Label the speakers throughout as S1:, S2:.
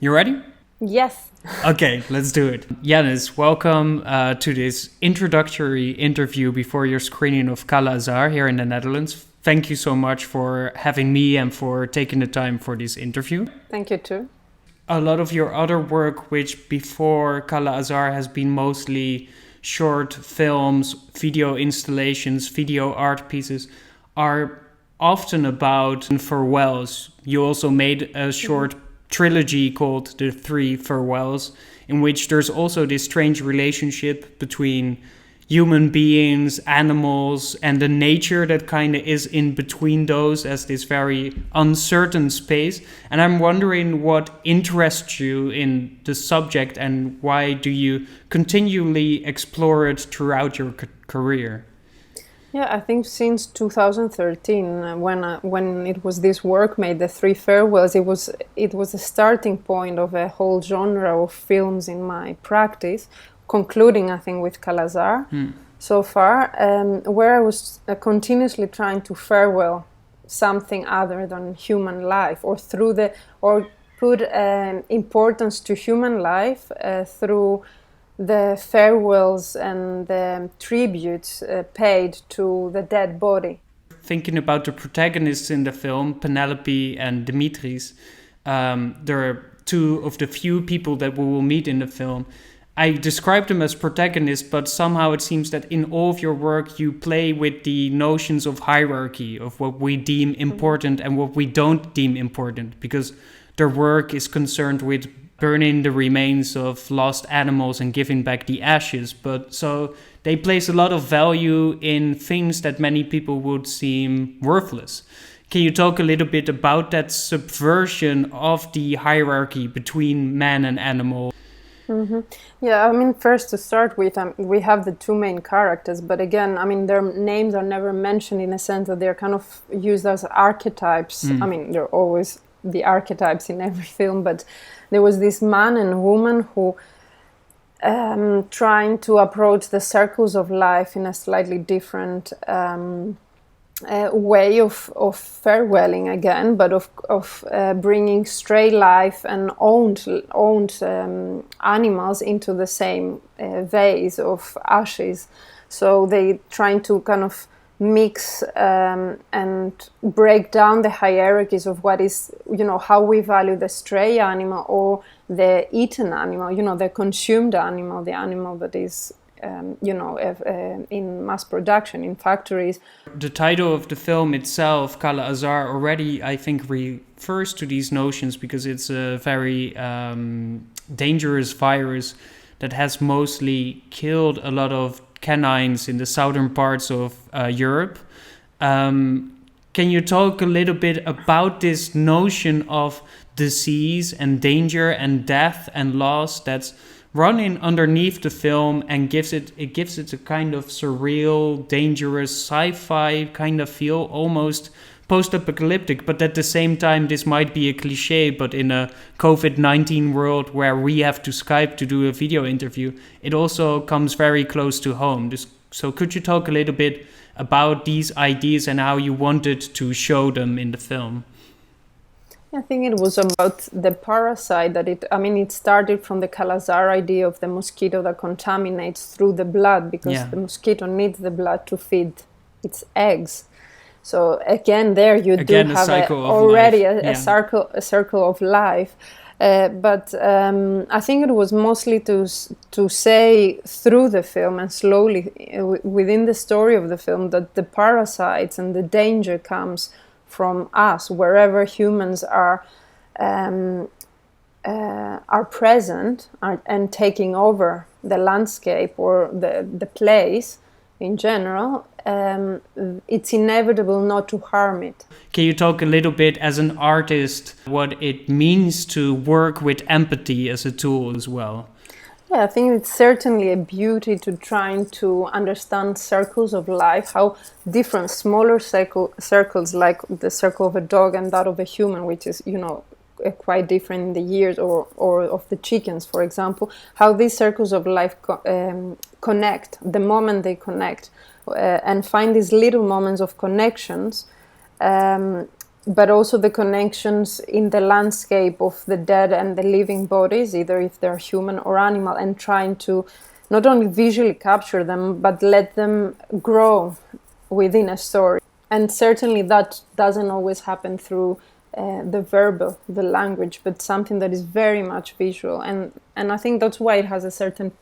S1: You ready?
S2: Yes.
S1: Okay, let's do it. Janis, welcome to this introductory interview before your screening of Kala Azar here in the Netherlands. Thank you so much for having me and for taking the time for this interview.
S2: Thank you too.
S1: A lot of your other work, which before Kala Azar has been mostly short films, video installations, video art pieces, are often about farewells. You also made a short trilogy called The Three Farewells, in which there's also this strange relationship between human beings, animals, and the nature that kind of is in between those as this very uncertain space. And I'm wondering what interests you in the subject and why do you continually explore it throughout your career?
S2: Yeah, I think since 2013, when it was this work made, The Three Farewells, it was a starting point of a whole genre of films in my practice, concluding, I think, with Kala Azar so far, where I was continuously trying to farewell something other than human life, or put importance to human life through the farewells and the tributes paid to the dead body.
S1: Thinking about the protagonists in the film, Penelope and Dimitris, they're two of the few people that we will meet in the film. I describe them as protagonists, but somehow it seems that in all of your work you play with the notions of hierarchy, of what we deem important and what we don't deem important, because their work is concerned with burning the remains of lost animals and giving back the ashes. But so they place a lot of value in things that many people would seem worthless. Can you talk a little bit about that subversion of the hierarchy between man and animal?
S2: Mm-hmm. Yeah, I mean, first to start with, we have the two main characters, but again, I mean, their names are never mentioned in a sense that they're kind of used as archetypes. I mean, they're always the archetypes in every film, but there was this man and woman who trying to approach the circles of life in a slightly different way of farewelling again, but of bringing stray life and owned animals into the same vase of ashes. So they trying to kind of mix and break down the hierarchies of what is, how we value the stray animal or the eaten animal, the consumed animal, the animal that is in mass production, in factories.
S1: The title of the film itself, Kala Azar, already, I think, refers to these notions because it's a very dangerous virus that has mostly killed a lot of canines in the southern parts of Europe. Can you talk a little bit about this notion of disease and danger and death and loss that's running underneath the film and gives it a kind of surreal, dangerous, sci-fi kind of feel, almost post-apocalyptic, but at the same time this might be a cliche, but in a COVID-19 world where we have to Skype to do a video interview, it also comes very close to home. So could you talk a little bit about these ideas and how you wanted to show them in the film?
S2: I think it was about the parasite that it started from the Kala Azar idea of the mosquito that contaminates through the blood, because the mosquito needs the blood to feed its eggs. So again, there you do have already a circle of life. But I think it was mostly to say through the film and slowly within the story of the film that the parasites and the danger comes from us, wherever humans are present and taking over the landscape or the place in general. It's inevitable not to harm it.
S1: Can you talk a little bit as an artist what it means to work with empathy as a tool as well?
S2: Yeah, I think it's certainly a beauty to trying to understand circles of life, how different smaller circles like the circle of a dog and that of a human, which is, quite different in the years, or of the chickens, for example, how these circles of life connect the moment they connect. And find these little moments of connections but also the connections in the landscape of the dead and the living bodies, either if they're human or animal, and trying to not only visually capture them, but let them grow within a story. And certainly that doesn't always happen through the verbal, the language, but something that is very much visual. And I think that's why it has a certain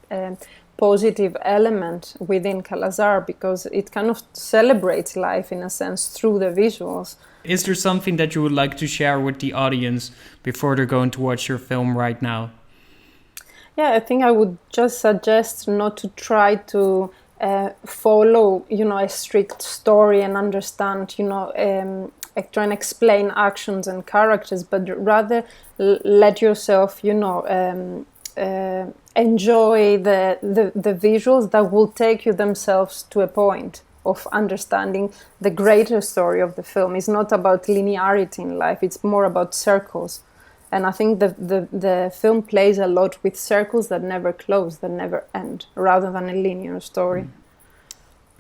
S2: positive element within Kala Azar, because it kind of celebrates life in a sense through the visuals.
S1: Is there something that you would like to share with the audience before they're going to watch your film right now?
S2: Yeah, I think I would just suggest not to try to follow, a strict story and understand, try and explain actions and characters, but rather let yourself, enjoy the visuals that will take you themselves to a point of understanding the greater story of the film. It's not about linearity in life, it's more about circles. And I think the film plays a lot with circles that never close, that never end, rather than a linear story.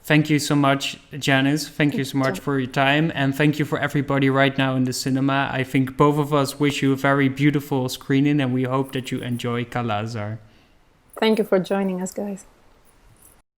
S1: Thank you so much, Janis. Thank you so much for your time. And thank you for everybody right now in the cinema. I think both of us wish you a very beautiful screening, and we hope that you enjoy Kala Azar.
S2: Thank you for joining us, guys.